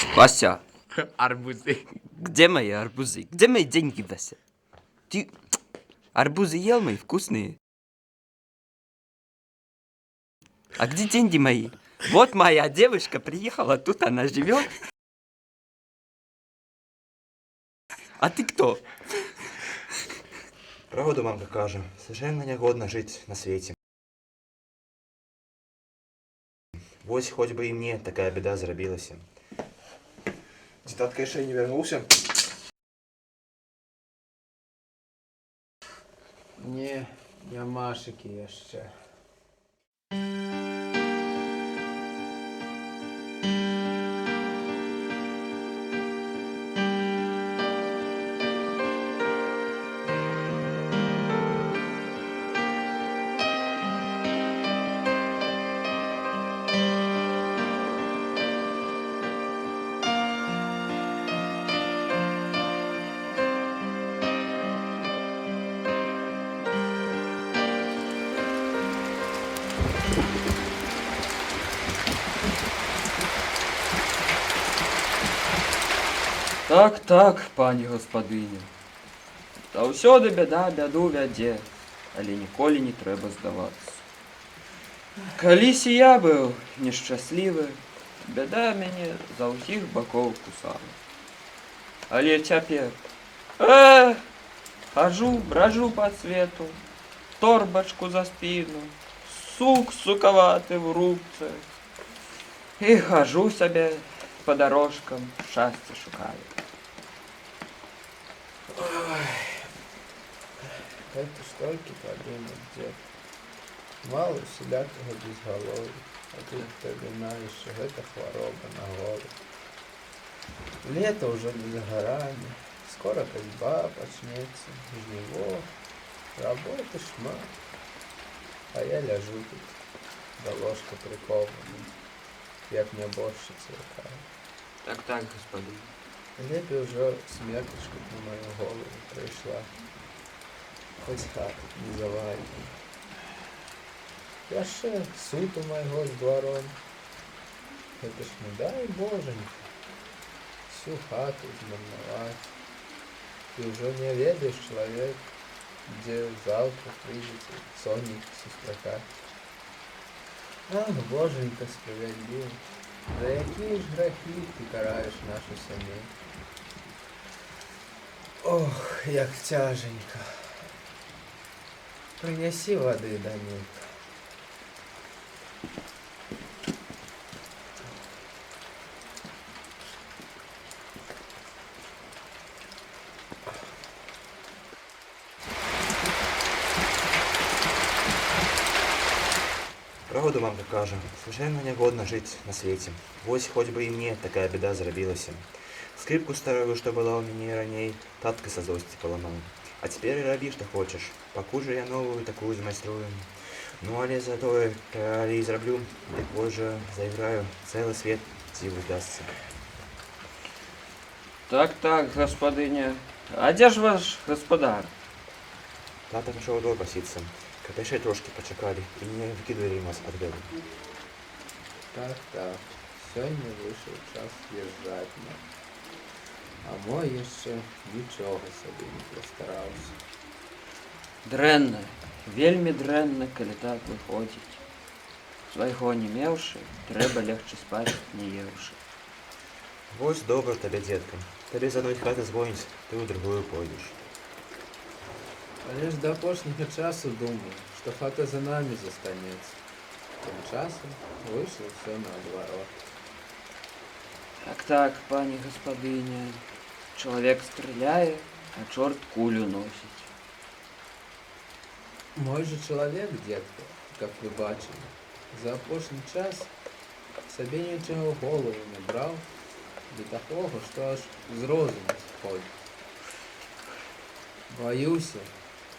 Вася, Арбузы. где мои арбузы? Где мои деньги, Вася? Ты арбузы ел мои вкусные? А где деньги мои? Вот моя девушка приехала, тут она живет. А ты кто? Правду мамка каже, совершенно негодно жить на свете. Вось хоть бы и мне такая беда зрабілася. Ці татка яшчэ не вярнуўся? Не, нямашыкі яшчэ. Так, пані гаспадыня. Заўсёды бяда бяду вядзе, але ніколі не трэба здавацца. Калісь і я быў нешчаслівы, бяда мяне за ўсіх бакоў кусала. Але цяпер хожу, бражу па свету, торбачку за спіну, сук сукаваты в рубцы. І хожу сабе по дорожкам, шчасця шукаю. Это ж толькі падумаць, дзед. Мало усялякага безгалов'я, а тут табе яшчэ гэта хвароба на голову. Лето ўжо не за гарамі, скора кальба пачнецца, жніво, работы шмат. А я ляжу тут, да ложка прикованая, як нябожчыца якая. Так, господин. Лепей ўжо смертачка на маю голову прыйшла. Хоць хата не завалена. Яшчэ суд у майго з дваром. Гэта ж не дай божанька. Всю хату змарнаваць. І ўжо не ведаеш, чалавек, дзе заўтра прыйдзеце сонейка сустракаць. Ах, божанька справядлівы, за якія ж грахі ты караеш нашу сямейку. Ох, як цяженька. Прынясі вады, Данілка. Правду мамка каже, совершенно негодно жить на свете. Вось хоть бы и мне такая беда зрабілася. Скрипку старую, что была у меня раней, татка со злости поломала. А теперь раби, что хочешь. Пакуль же я новую такую змайструю. Ну, але зато и зраблю, дык позже заиграю, целый свет диву дастся. Так, господыня. А дзе ж ваш гаспадар? Тата пошел двор паситься. Каб яшчэ трошки пачакалі і не выкідвалі нас адгэту. Так, сёння выйшаў час з'язджаць нам. А мой яшчэ нічога сабе не пастараўся. Дрэнна, вельмі дрэнна, калі так выходзіць. Свайго не меўшы, трэба легчы спаць, не еўшы. Вось добра табе, дзедка. Табе з адной хаты звоніць, ты ў другую пойдзеш. Але ж да апошняга часу думаю, што хата за намі застанецца. Тым часам выйшло ўсё наадварот. Так, пані гаспадыня. Чалавек страляе, а чорт кулю носіць. Мой же чалавек, дзедка, как вы бачылі, за апошні час сабе нічога ў голову не браў, да такога, што аж з розуму сходзіць. Баюся,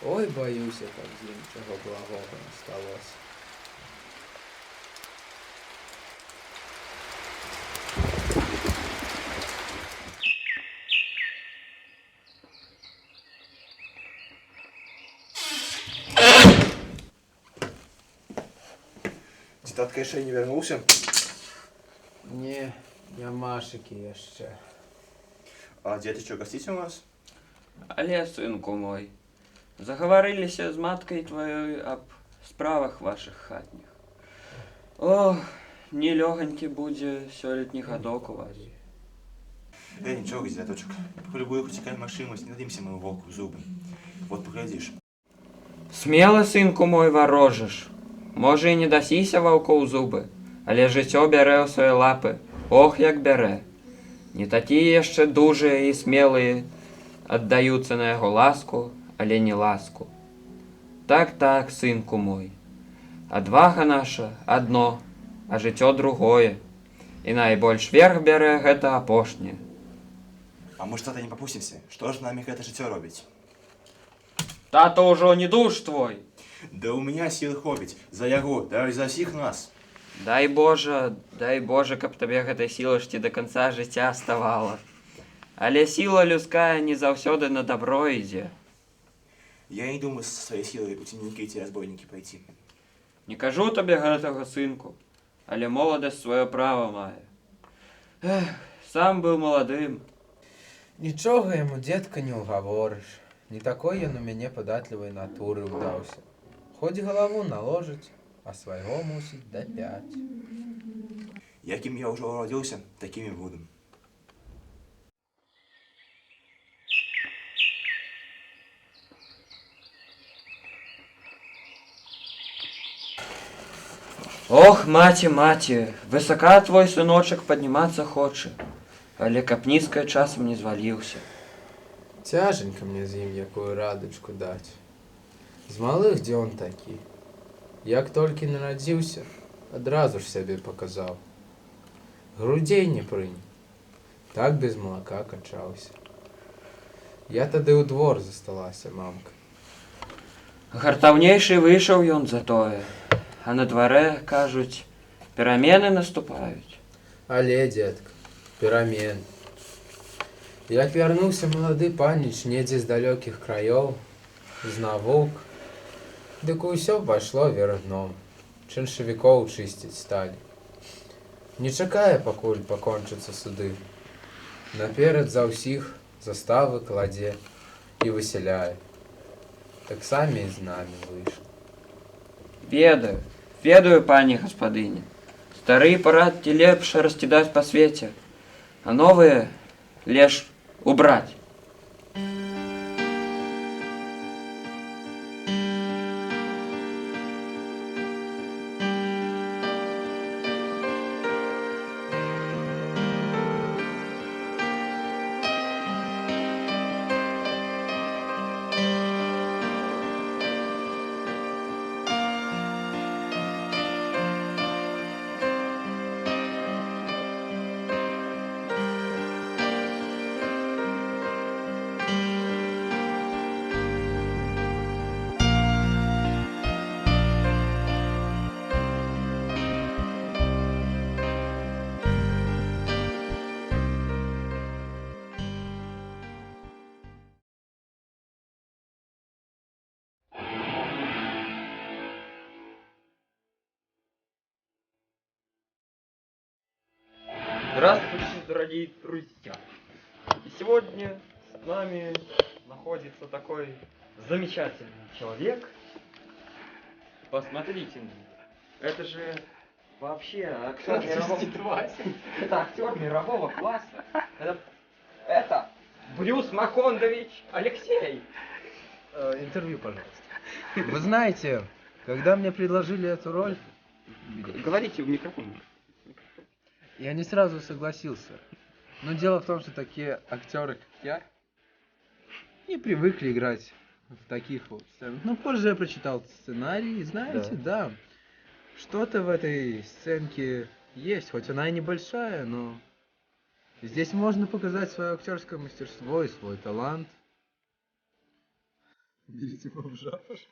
ой, баюся, каб з ім чаго благога не сталося. Ці татка яшчэ не вярнуўся? Не, Ямашики яшчэ. А дзеты гасціць у вас? Але, сынку мой, заговорилися з маткой твоей об справах ваших хатніх. О, нелёгонькі будзе сёлетні гадок у вас. Нічога, дзядочак. Полюбую хоць якая магчымасць, не дадымся маму волку ў зубы. Вот паглядзіш. Смела, сынку мой, варожыш. Можа, і не дасіся ваўку ў зубы, але жыццё бярэ ў свае лапы. Ох, як бярэ. Не такія яшчэ дужыя і смелыя аддаюцца на яго ласку, але не ласку. Так, так, сынку мой. Адвага наша адно, а жыццё другое. І найбольш верх бярэ гэта апошняе. А мы ж тата не папусцімся. Што ж намі гэта жыццё робіць? Тата ўжо не душ твой. Да ў меня сілы хопіць. За яго, да і за ўсіх нас. Дай Боже, каб табе гэтай сілашці до конца жыцця ставала. Але сіла людская не заўсёды на дабро ідзе. Я не думаю са сваёй сілай у цемнікі ці разбойнікі пайці. Не кажу табе гэтага, сынку, але моладасць сваё права мае. Эх, сам быў маладым. Нічога яму, дзедка, не ўгаворыш. Не такой ён у мяне падатлівай натуры ўдаўся. Хоць галаву наложыць, а свайго мусіць дапяць. Якім я ўжо урадзіўся, такім і буду. Ох, маці, высока твой сыночак паднімацца хоча, але каб нізкая часам не зваліўся. Цяженька мне з ім якую радачку даць. З малых дзён такі. Як толькі нарадзіўся, адразу ж сябе паказаў. Грудзей не прыняў. Так без малака качаўся. Я тады ў двор засталася, мамка. Гартаўнейшы выйшаў ён затое, а на дварэ, кажуць, перамены наступаюць. Але, дзедка, перамен. Як вярнуўся малады паніч недзе з далёкіх краёў, з навук, дык усё пайшло вверх дном. Чыншавікоў чысціць сталі. Не чакае, пакуль пакончацца суды. Наперад за ўсіх заставы кладзе і высяляе. Так самі і з намі выйшла. Ведаю, пані гаспадыня. Старыя парадкі лепш раскідаць па свеце, а новыя лепш убраць. Здравствуйте, дорогие друзья! И сегодня с нами находится такой замечательный человек. Посмотрите, это же вообще актер мирового... Это актер мирового класса. Это Брюс Макондович Алексей. Интервью, пожалуйста. Вы знаете, когда мне предложили эту роль, Говорите в микрофон. я не сразу согласился. Но дело в том, что такие актеры, как я, не привыкли играть в таких вот сценах. Но позже я прочитал сценарий, и знаете, да, что-то в этой сценке есть, хоть она и небольшая, но здесь можно показать свое актерское мастерство и свой талант. Берите бомжа, пожалуйста.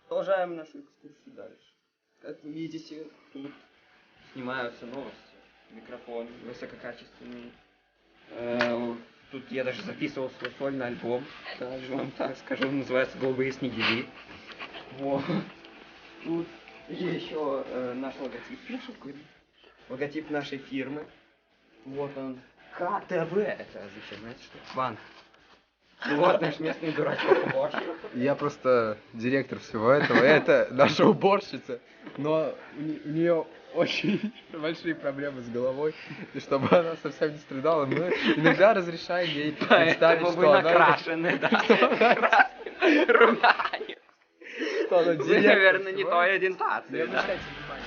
Продолжаем нашу экскурсию дальше. Как вы видите, тут снимаются новости. Микрофон высококачественный. Тут я даже записывал свой сольный альбом. Даже вам так скажу, называется «Голубые снегири». Вот. Тут Еще наш логотип нашей фирмы. Логотип нашей фирмы. Вот он. КТВ. Это зачем, знаете что? Банк. Ну вот наш местный дурачок-уборщик. Я просто директор всего этого. Это наша уборщица. Но у нее очень большие проблемы с головой. И чтобы она совсем не страдала, мы иногда разрешаем ей представить, Поэтому вы что она... накрашены, да. Красный румянец. Что она Вы, директор наверное, не всего той этого. ориентации, Не да? обращайте внимания.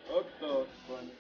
Вот так, Ваня.